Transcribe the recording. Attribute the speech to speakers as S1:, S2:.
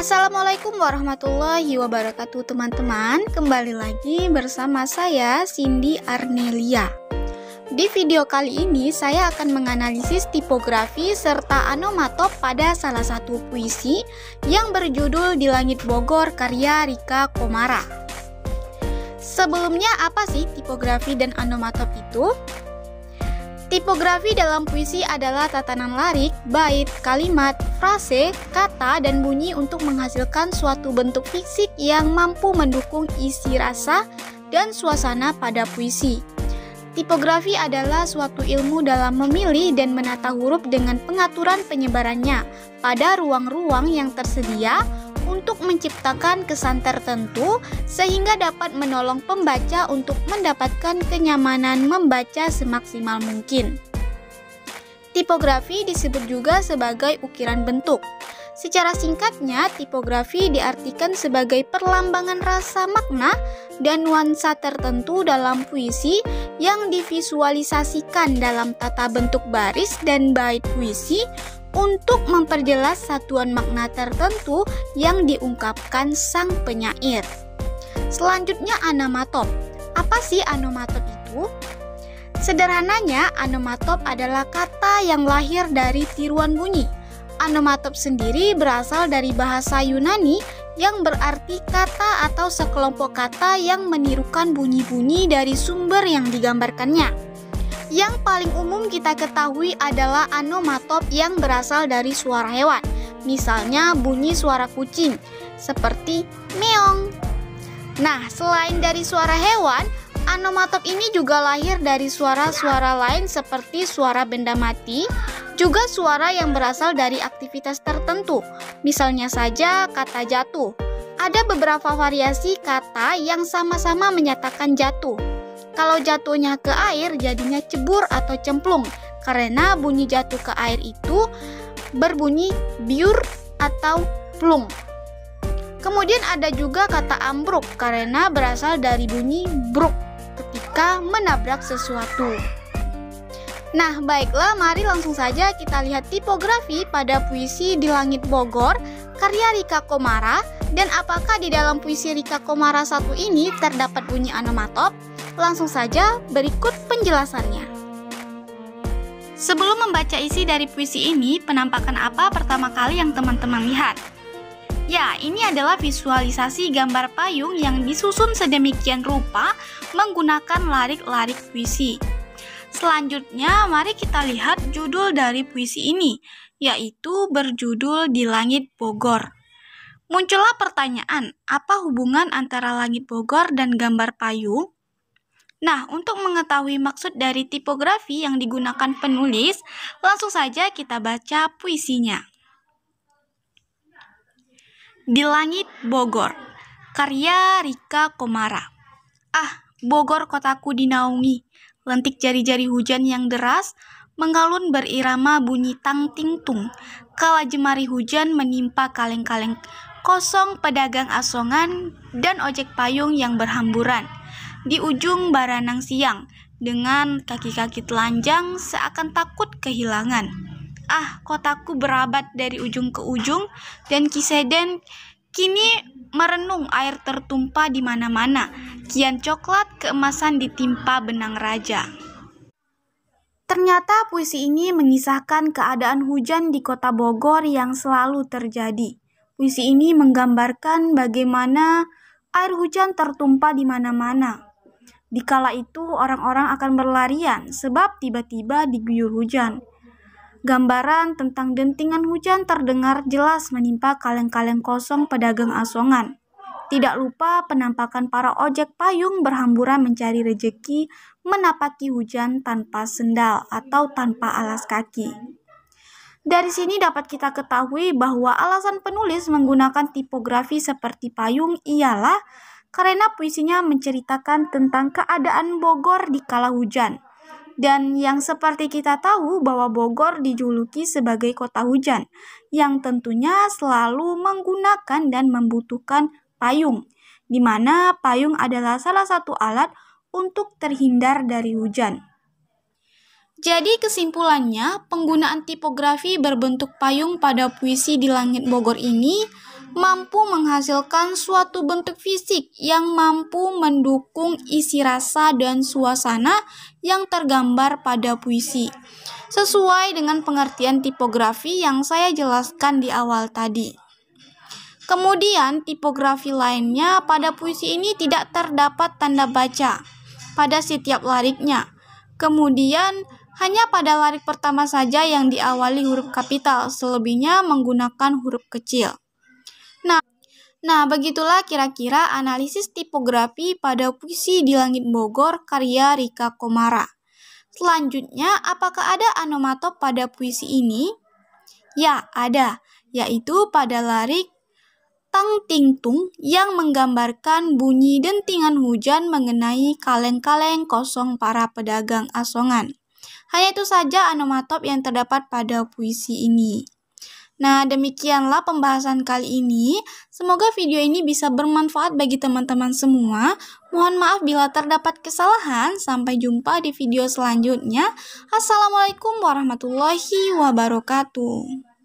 S1: Assalamualaikum warahmatullahi wabarakatuh teman-teman. Kembali lagi bersama saya Cindy Arnelia. Di video kali ini saya akan menganalisis tipografi serta onomatop pada salah satu puisi yang berjudul Di Langit Bogor karya Rika Komara. Sebelumnya apa sih tipografi dan onomatop itu? Tipografi dalam puisi adalah tatanan lirik, bait, kalimat, frase, kata, dan bunyi untuk menghasilkan suatu bentuk fisik yang mampu mendukung isi rasa dan suasana pada puisi. Tipografi adalah suatu ilmu dalam memilih dan menata huruf dengan pengaturan penyebarannya pada ruang-ruang yang tersedia untuk menciptakan kesan tertentu sehingga dapat menolong pembaca untuk mendapatkan kenyamanan membaca semaksimal mungkin. Tipografi disebut juga sebagai ukiran bentuk. Secara singkatnya, tipografi diartikan sebagai perlambangan rasa makna dan nuansa tertentu dalam puisi yang divisualisasikan dalam tata bentuk baris dan bait puisi untuk memperjelas satuan makna tertentu yang diungkapkan sang penyair. Selanjutnya onomatop. Apa sih onomatop itu? Sederhananya, onomatop adalah kata yang lahir dari tiruan bunyi. Onomatop sendiri berasal dari bahasa Yunani yang berarti kata atau sekelompok kata yang menirukan bunyi-bunyi dari sumber yang digambarkannya. Yang paling umum kita ketahui adalah onomatop yang berasal dari suara hewan. Misalnya bunyi suara kucing, seperti meong. Nah, selain dari suara hewan, onomatop ini juga lahir dari suara-suara lain seperti suara benda mati, juga suara yang berasal dari aktivitas tertentu. Misalnya saja kata jatuh. Ada beberapa variasi kata yang sama-sama menyatakan jatuh. Kalau jatuhnya ke air jadinya cebur atau cemplung, karena bunyi jatuh ke air itu berbunyi biur atau plung. Kemudian ada juga kata ambruk karena berasal dari bunyi bruk ketika menabrak sesuatu. Nah, baiklah, mari langsung saja kita lihat tipografi pada puisi Di Langit Bogor karya Rika Komara, dan apakah di dalam puisi Rika Komara 1 ini terdapat bunyi onomatop? Langsung saja berikut penjelasannya. Sebelum membaca isi dari puisi ini, penampakan apa pertama kali yang teman-teman lihat? Ya, ini adalah visualisasi gambar payung yang disusun sedemikian rupa menggunakan larik-larik puisi. Selanjutnya, mari kita lihat judul dari puisi ini, yaitu berjudul Di Langit Bogor. Muncullah pertanyaan, apa hubungan antara langit Bogor dan gambar payung? Nah, untuk mengetahui maksud dari tipografi yang digunakan penulis, langsung saja kita baca puisinya. Di Langit Bogor, karya Rika Komara. Ah, Bogor kotaku dinaungi, lentik jari-jari hujan yang deras, mengalun berirama bunyi tang ting tung, kala jemari hujan menimpa kaleng-kaleng kosong pedagang asongan dan ojek payung yang berhamburan. Di ujung baranang siang, dengan kaki-kaki telanjang seakan takut kehilangan. Ah, kotaku berabat dari ujung ke ujung, dan Kiseden kini merenung air tertumpah di mana-mana, kian coklat keemasan ditimpa benang raja. Ternyata puisi ini mengisahkan keadaan hujan di kota Bogor yang selalu terjadi. Puisi ini menggambarkan bagaimana air hujan tertumpah di mana-mana. Dikala itu orang-orang akan berlarian sebab tiba-tiba diguyur hujan. Gambaran tentang dentingan hujan terdengar jelas menimpa kaleng-kaleng kosong pedagang asongan. Tidak lupa penampakan para ojek payung berhamburan mencari rejeki menapaki hujan tanpa sendal atau tanpa alas kaki. Dari sini dapat kita ketahui bahwa alasan penulis menggunakan tipografi seperti payung ialah karena puisinya menceritakan tentang keadaan Bogor di kala hujan. Dan yang seperti kita tahu bahwa Bogor dijuluki sebagai kota hujan, yang tentunya selalu menggunakan dan membutuhkan payung, di mana payung adalah salah satu alat untuk terhindar dari hujan. Jadi kesimpulannya, penggunaan tipografi berbentuk payung pada puisi Di Langit Bogor ini mampu menghasilkan suatu bentuk fisik yang mampu mendukung isi rasa dan suasana yang tergambar pada puisi, sesuai dengan pengertian tipografi yang saya jelaskan di awal tadi. Kemudian, tipografi lainnya pada puisi ini tidak terdapat tanda baca pada setiap lariknya. Kemudian, hanya pada larik pertama saja yang diawali huruf kapital, selebihnya menggunakan huruf kecil. Nah, begitulah kira-kira analisis tipografi pada puisi Di Langit Bogor karya Rika Komara. Selanjutnya, apakah ada onomatop pada puisi ini? Ya, ada, yaitu pada larik Tang Ting Tung yang menggambarkan bunyi dentingan hujan mengenai kaleng-kaleng kosong para pedagang asongan. Hanya itu saja onomatop yang terdapat pada puisi ini. Nah, demikianlah pembahasan kali ini. Semoga video ini bisa bermanfaat bagi teman-teman semua. Mohon maaf bila terdapat kesalahan. Sampai jumpa di video selanjutnya. Assalamualaikum warahmatullahi wabarakatuh.